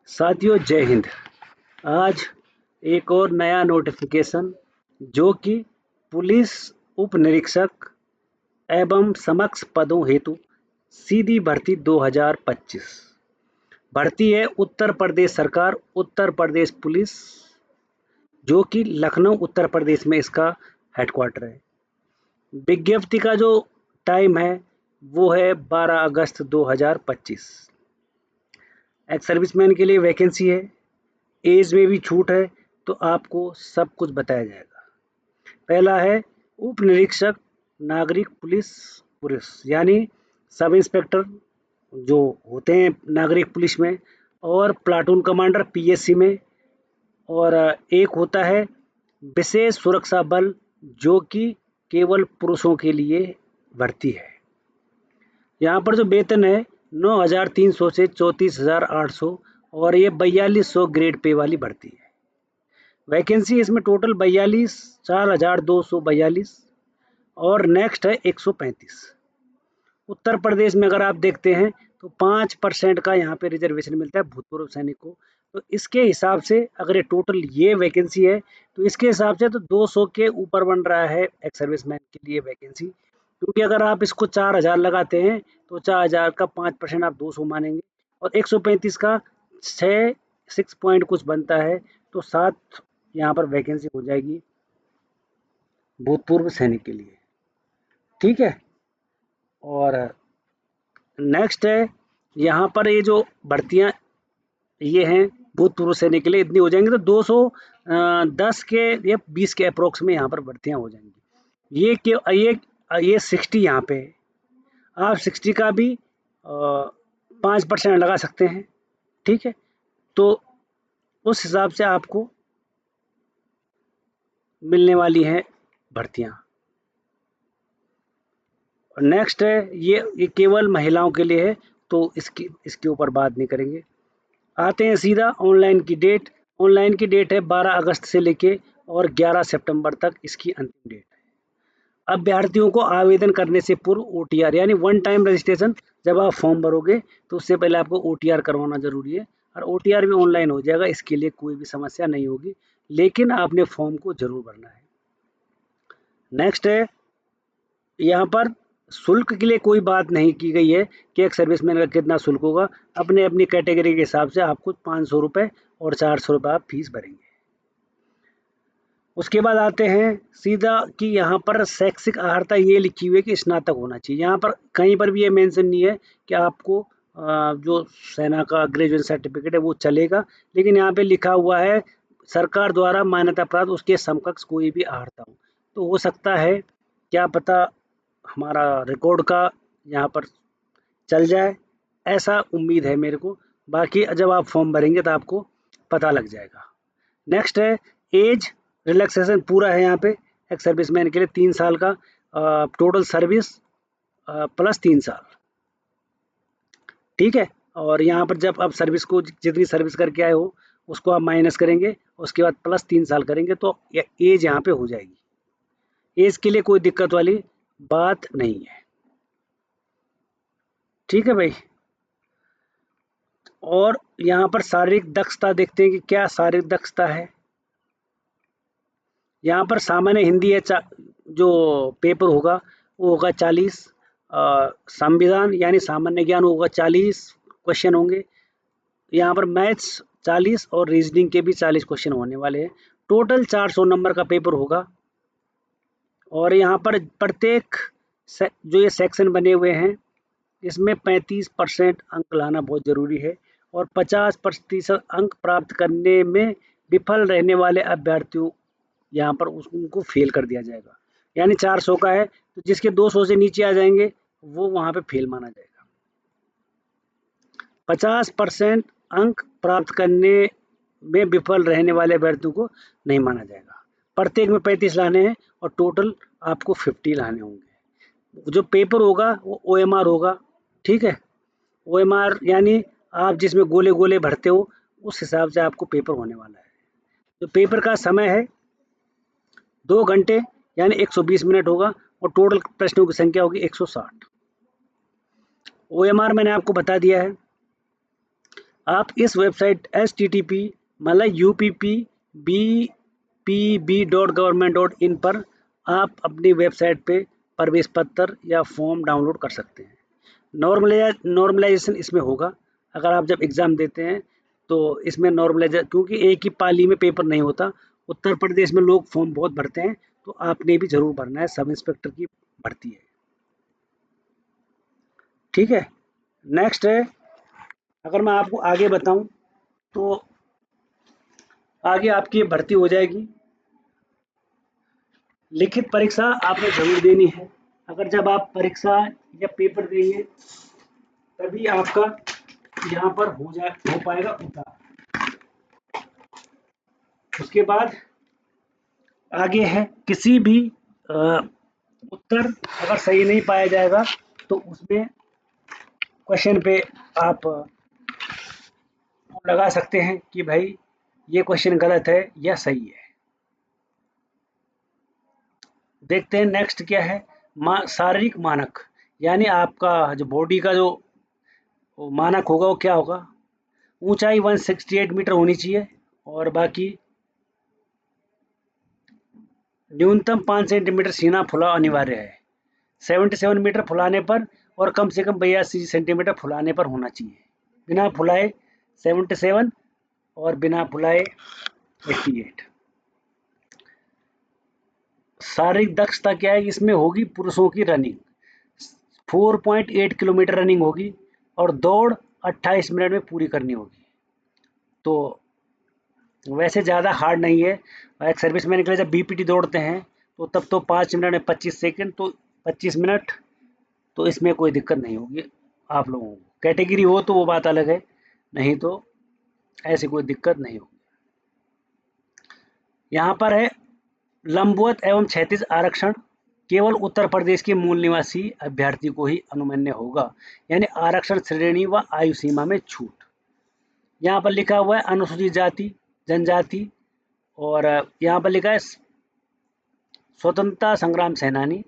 साथियों जय हिंद। आज एक और नया नोटिफिकेशन जो कि पुलिस उप निरीक्षक एवं समक्ष पदों हेतु सीधी भर्ती 2025 भर्ती है उत्तर प्रदेश सरकार, उत्तर प्रदेश पुलिस, जो कि लखनऊ उत्तर प्रदेश में इसका हेडक्वार्टर है। विज्ञप्ति का जो टाइम है वो है 12 अगस्त 2025। एक्स सर्विसमैन के लिए वैकेंसी है, एज में भी छूट है, तो आपको सब कुछ बताया जाएगा। पहला है उप निरीक्षक नागरिक पुलिस यानी सब इंस्पेक्टर जो होते हैं नागरिक पुलिस में, और प्लाटून कमांडर पीएससी में, और एक होता है विशेष सुरक्षा बल जो कि केवल पुरुषों के लिए भर्ती है। यहाँ पर जो वेतन है 9,300 से 34,800 और ये 4200 ग्रेड पे वाली भर्ती है। वैकेंसी इसमें टोटल 4,242 और नेक्स्ट है 135। उत्तर प्रदेश में अगर आप देखते हैं तो 5% का यहाँ पे रिजर्वेशन मिलता है भूतपूर्व सैनिक को। तो इसके हिसाब से अगर ये टोटल ये वैकेंसी है तो इसके हिसाब से तो 200 के ऊपर बन रहा है एक्स सर्विसमैन के लिए वैकेंसी, क्योंकि अगर आप इसको 4,000 लगाते हैं तो 4,000 का 5% आप 200 मानेंगे और 135 का 6 पॉइंट कुछ बनता है, तो 7 यहाँ पर वैकेंसी हो जाएगी भूतपूर्व सैनिक के लिए। ठीक है, और नेक्स्ट है यहाँ पर ये जो भर्तियाँ ये हैं भूतपूर्व सैनिक के लिए इतनी हो जाएंगी, तो 210 के या 20 के अप्रोक्स में यहाँ पर भर्तियाँ हो जाएंगी। ये 60 यहाँ पे है, आप 60 का भी 5% लगा सकते हैं। ठीक है, तो उस हिसाब से आपको मिलने वाली हैं भर्तियाँ। नेक्स्ट है ये केवल महिलाओं के लिए है, तो इसके ऊपर बात नहीं करेंगे। आते हैं सीधा ऑनलाइन की डेट। ऑनलाइन की डेट है 12 अगस्त से लेके और 11 सितंबर तक इसकी अंतिम डेट है। अभ्यर्थियों को आवेदन करने से पूर्व ओटीआर यानी वन टाइम रजिस्ट्रेशन, जब आप फॉर्म भरोगे तो उससे पहले आपको ओटीआर करवाना जरूरी है, और ओटीआर भी ऑनलाइन हो जाएगा, इसके लिए कोई भी समस्या नहीं होगी, लेकिन आपने फॉर्म को जरूर भरना है। नेक्स्ट है यहाँ पर शुल्क के लिए कोई बात नहीं की गई है कि एक सर्विसमैन का कितना शुल्क होगा। अपने अपनी कैटेगरी के हिसाब से आपको 500 रुपये और 400 रुपये आप फीस भरेंगे। उसके बाद आते हैं सीधा कि यहाँ पर शैक्षिक अर्हता ये लिखी हुई है कि स्नातक होना चाहिए। यहाँ पर कहीं पर भी ये मेंशन नहीं है कि आपको जो सेना का ग्रेजुएशन सर्टिफिकेट है वो चलेगा, लेकिन यहाँ पे लिखा हुआ है सरकार द्वारा मान्यता प्राप्त उसके समकक्ष कोई भी अर्हता हो। तो हो सकता है, क्या पता हमारा रिकॉर्ड का यहाँ पर चल जाए, ऐसा उम्मीद है मेरे को। बाकी जब आप फॉर्म भरेंगे तो आपको पता लग जाएगा। नेक्स्ट है एज रिलैक्सेशन पूरा है यहाँ पे एक्स सर्विसमैन के लिए 3 साल का टोटल सर्विस प्लस 3 साल। ठीक है, और यहाँ पर जब आप सर्विस को जितनी सर्विस करके आए हो उसको आप माइनस करेंगे, उसके बाद प्लस 3 साल करेंगे, तो एज यहाँ पे हो जाएगी। एज के लिए कोई दिक्कत वाली बात नहीं है। ठीक है भाई, और यहाँ पर शारीरिक दक्षता देखते हैं कि क्या शारीरिक दक्षता है। यहाँ पर सामान्य हिंदी है जो पेपर होगा वो होगा 40, संविधान यानी सामान्य ज्ञान होगा 40 क्वेश्चन होंगे। यहाँ पर मैथ्स 40 और रीजनिंग के भी 40 क्वेश्चन होने वाले हैं। टोटल 400 नंबर का पेपर होगा, और यहाँ पर प्रत्येक जो ये सेक्शन बने हुए हैं इसमें 35% अंक लाना बहुत ज़रूरी है, और 50% अंक प्राप्त करने में विफल रहने वाले अभ्यर्थियों यहाँ पर उनको फेल कर दिया जाएगा। यानी 400 का है तो जिसके 200 से नीचे आ जाएंगे वो वहाँ पे फेल माना जाएगा। 50% अंक प्राप्त करने में विफल रहने वाले अभ्यर्थियों को नहीं माना जाएगा। प्रत्येक में 35 लाने हैं और टोटल आपको 50 लाने होंगे। जो पेपर होगा वो OMR होगा। ठीक है, OMR यानी आप जिसमें गोले गोले भरते हो उस हिसाब से आपको पेपर होने वाला है। तो पेपर का समय है 2 घंटे यानी 120 मिनट होगा, और टोटल प्रश्नों की संख्या होगी 160। OMR मैंने आपको बता दिया है। आप इस वेबसाइट http मतलब uppbpb.government.in पर आप अपनी वेबसाइट पे प्रवेश पत्र या फॉर्म डाउनलोड कर सकते हैं। नॉर्मलाइजेशन इसमें होगा। अगर आप जब एग्ज़ाम देते हैं तो इसमें नॉर्मलाइज, क्योंकि एक ही पाली में पेपर नहीं होता, उत्तर प्रदेश में लोग फॉर्म बहुत भरते हैं, तो आपने भी ज़रूर भरना है। सब इंस्पेक्टर की भर्ती है, ठीक है। नेक्स्ट है, अगर मैं आपको आगे बताऊं तो आगे आपकी भर्ती हो जाएगी। लिखित परीक्षा आपने जरूर देनी है। अगर जब आप परीक्षा या पेपर देंगे तभी आपका यहाँ पर हो पाएगा उतार। उसके बाद आगे है, किसी भी उत्तर अगर सही नहीं पाया जाएगा तो उसमें क्वेश्चन पे आप लगा सकते हैं कि भाई ये क्वेश्चन गलत है या सही है। देखते हैं नेक्स्ट क्या है। शारीरिक मानक, यानी आपका जो बॉडी का जो मानक होगा वो क्या होगा। ऊंचाई 168 मीटर होनी चाहिए और बाकी न्यूनतम 5 सेंटीमीटर सीना फुला अनिवार्य है। 77 मीटर फुलाने पर और कम से कम 82 सेंटीमीटर फुलाने पर होना चाहिए। बिना फुलाए 77 और बिना फुलाए 88। शारीरिक दक्षता क्या है, इसमें होगी पुरुषों की रनिंग 4.8 किलोमीटर रनिंग होगी और दौड़ 28 मिनट में पूरी करनी होगी। तो वैसे ज़्यादा हार्ड नहीं है। एक सर्विस मैन के लिए जब बीपीटी दौड़ते हैं तो तब तो 5 मिनट में 25 सेकंड, तो 25 मिनट, तो इसमें कोई दिक्कत नहीं होगी आप लोगों को। कैटेगरी हो तो वो बात अलग है, नहीं तो ऐसी कोई दिक्कत नहीं होगी। यहाँ पर है लंबवत एवं क्षैतिज आरक्षण केवल उत्तर प्रदेश के मूल निवासी अभ्यर्थी को ही अनुमन्य होगा, यानी आरक्षण श्रेणी व आयु सीमा में छूट। यहाँ पर लिखा हुआ है अनुसूचित जाति जनजाति, और यहाँ पर लिखा है स्वतंत्रता संग्राम सेनानी,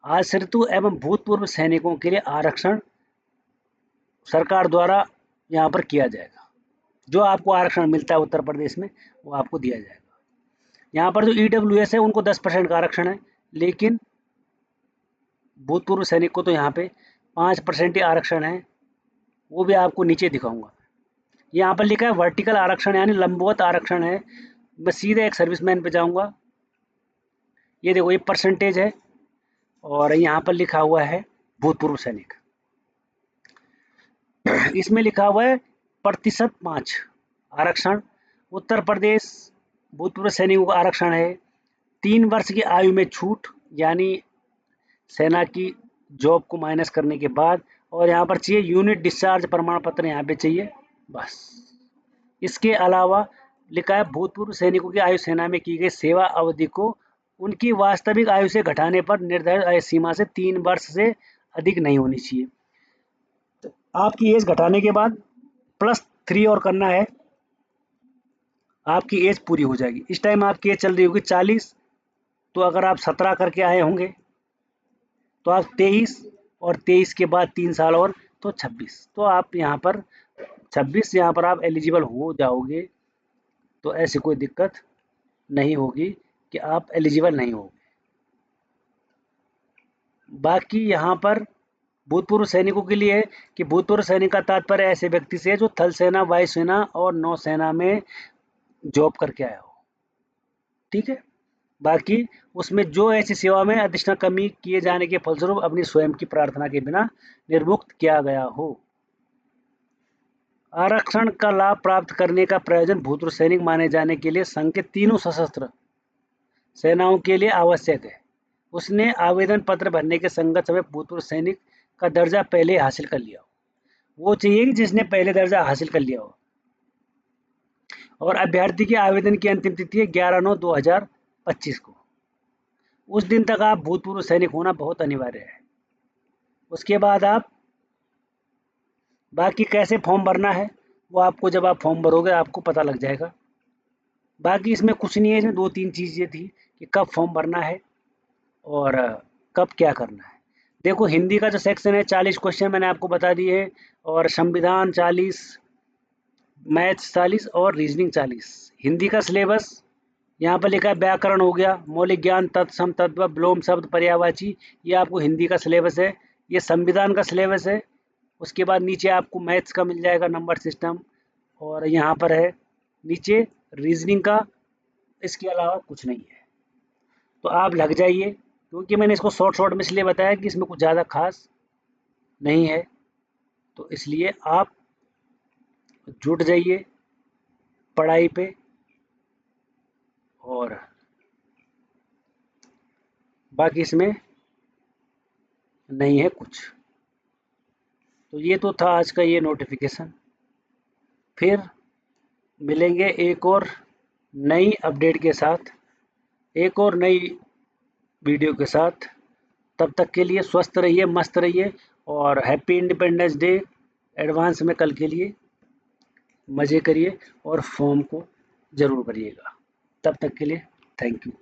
आश्रितों एवं भूतपूर्व सैनिकों के लिए आरक्षण सरकार द्वारा यहाँ पर किया जाएगा। जो आपको आरक्षण मिलता है उत्तर प्रदेश में वो आपको दिया जाएगा। यहाँ पर जो ईडब्ल्यूएस है उनको 10% का आरक्षण है, लेकिन भूतपूर्व सैनिक को तो यहाँ पे 5% ही आरक्षण है, वो भी आपको नीचे दिखाऊंगा। यहाँ पर लिखा है वर्टिकल आरक्षण, यानी लंबवत आरक्षण है। मैं सीधे एक सर्विसमैन पे जाऊंगा, ये देखो ये परसेंटेज है और यहाँ पर लिखा हुआ है भूतपूर्व सैनिक। इसमें लिखा हुआ है प्रतिशत 5 आरक्षण। उत्तर प्रदेश भूतपूर्व सैनिकों का आरक्षण है। 3 वर्ष की आयु में छूट, यानी सेना की जॉब को माइनस करने के बाद, और यहाँ पर चाहिए यूनिट डिस्चार्ज प्रमाण पत्र, यहाँ पे चाहिए बस। इसके अलावा लिखा है भूतपूर्व सैनिकों की आयु सेना में की गई सेवा अवधि को उनकी वास्तविक आयु से घटाने पर निर्धारित आयु सीमा से 3 वर्ष से अधिक नहीं होनी चाहिए। तो आपकी एज घटाने के बाद +3 और करना है, आपकी एज पूरी हो जाएगी। इस टाइम आपकी एज चल रही होगी 40, तो अगर आप 17 करके आए होंगे तो आप 23, और 23 के बाद 3 साल और तो 26, तो आप यहाँ पर 26 यहाँ पर आप एलिजिबल हो जाओगे। तो ऐसी कोई दिक्कत नहीं होगी कि आप एलिजिबल नहीं होगे। बाकी यहाँ पर भूतपूर्व सैनिकों के लिए है कि भूतपूर्व सैनिक का तात्पर्य ऐसे व्यक्ति से है जो थल सेना, वायुसेना और नौसेना में जॉब करके आया हो, ठीक है। बाकी उसमें जो ऐसी सेवा में अधिष्ठा कमी किए जाने के फलस्वरूप अपनी स्वयं की प्रार्थना के बिना निर्मुक्त किया गया हो। आरक्षण का लाभ प्राप्त करने का प्रयोजन भूतपूर्व सैनिक माने जाने के लिए संघ के तीनों सशस्त्र सेनाओं के लिए आवश्यक है। उसने आवेदन पत्र भरने के संगत समय भूतपूर्व सैनिक का दर्जा पहले हासिल कर लिया हो। वो चाहिए कि जिसने पहले दर्जा हासिल कर लिया हो। और अभ्यर्थी के आवेदन की अंतिम तिथि है 11/9/2025 को। उस दिन तक आप भूतपूर्व सैनिक होना बहुत अनिवार्य है। उसके बाद आप बाकी कैसे फॉर्म भरना है वो आपको जब आप फॉर्म भरोगे आपको पता लग जाएगा। बाकी इसमें कुछ नहीं है, इसमें 2-3 चीज़ें थी कि कब फॉर्म भरना है और कब क्या करना है। देखो हिंदी का जो सेक्शन है 40 क्वेश्चन मैंने आपको बता दिए हैं, और संविधान 40, मैथ्स 40 और रीजनिंग 40। हिंदी का सिलेबस यहाँ पर लिखा है व्याकरण हो गया, मौलिक ज्ञान, तत्सम, तद्भव, विलोम शब्द, पर्यायवाची, ये आपको हिंदी का सिलेबस है। ये संविधान का सिलेबस है। उसके बाद नीचे आपको मैथ्स का मिल जाएगा नंबर सिस्टम, और यहाँ पर है नीचे रीजनिंग का। इसके अलावा कुछ नहीं है। तो आप लग जाइए, क्योंकि मैंने इसको शॉर्ट शॉर्ट में इसलिए बताया कि इसमें कुछ ज़्यादा खास नहीं है। तो इसलिए आप जुट जाइए पढ़ाई पे, और बाकी इसमें नहीं है कुछ। तो ये तो था आज का ये नोटिफिकेशन। फिर मिलेंगे एक और नई अपडेट के साथ, एक और नई वीडियो के साथ। तब तक के लिए स्वस्थ रहिए, मस्त रहिए, और हैप्पी इंडिपेंडेंस डे एडवांस में कल के लिए। मज़े करिए और फॉर्म को ज़रूर भरिएगा। तब तक के लिए थैंक यू।